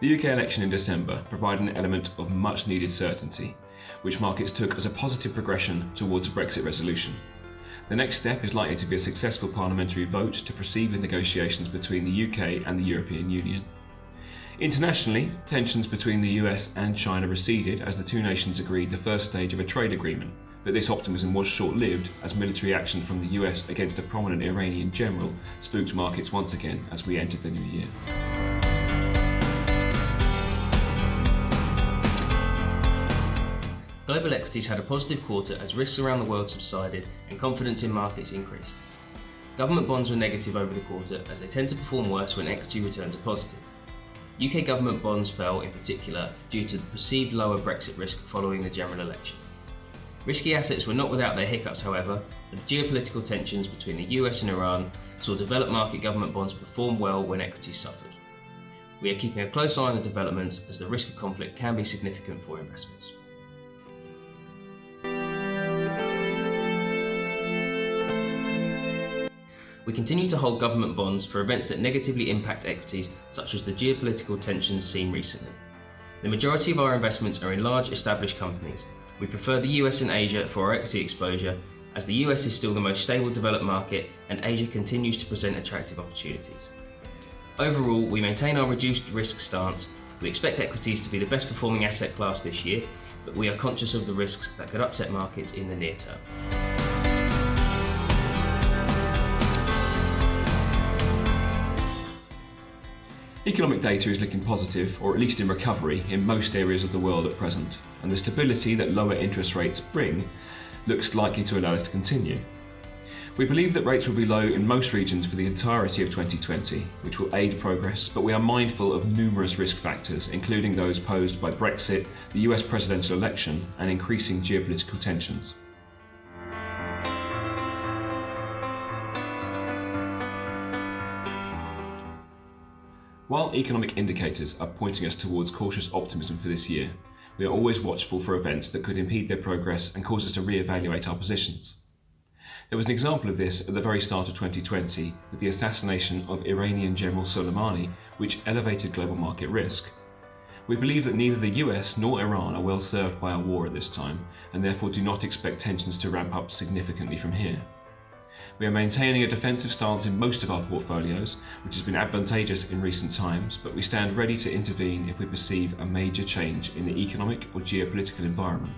The UK election in December provided an element of much needed certainty, which markets took as a positive progression towards a Brexit resolution. The next step is likely to be a successful parliamentary vote to proceed with negotiations between the UK and the European Union. Internationally, tensions between the US and China receded as the two nations agreed the first stage of a trade agreement, but this optimism was short-lived as military action from the US against a prominent Iranian general spooked markets once again as we entered the new year. Global equities had a positive quarter as risks around the world subsided and confidence in markets increased. Government bonds were negative over the quarter as they tend to perform worse when equity returns are positive. UK government bonds fell in particular due to the perceived lower Brexit risk following the general election. Risky assets were not without their hiccups, however. The geopolitical tensions between the US and Iran saw developed market government bonds perform well when equities suffered. We are keeping a close eye on the developments as the risk of conflict can be significant for investments. We continue to hold government bonds for events that negatively impact equities, such as the geopolitical tensions seen recently. The majority of our investments are in large established companies. We prefer the US and Asia for our equity exposure, as the US is still the most stable developed market and Asia continues to present attractive opportunities. Overall, we maintain our reduced risk stance. We expect equities to be the best performing asset class this year, but we are conscious of the risks that could upset markets in the near term. Economic data is looking positive, or at least in recovery, in most areas of the world at present, and the stability that lower interest rates bring looks likely to allow us to continue. We believe that rates will be low in most regions for the entirety of 2020, which will aid progress, but we are mindful of numerous risk factors, including those posed by Brexit, the US presidential election, and increasing geopolitical tensions. While economic indicators are pointing us towards cautious optimism for this year, we are always watchful for events that could impede their progress and cause us to re-evaluate our positions. There was an example of this at the very start of 2020 with the assassination of Iranian General Soleimani, which elevated global market risk. We believe that neither the US nor Iran are well served by a war at this time, and therefore do not expect tensions to ramp up significantly from here. We are maintaining a defensive stance in most of our portfolios, which has been advantageous in recent times, but we stand ready to intervene if we perceive a major change in the economic or geopolitical environment.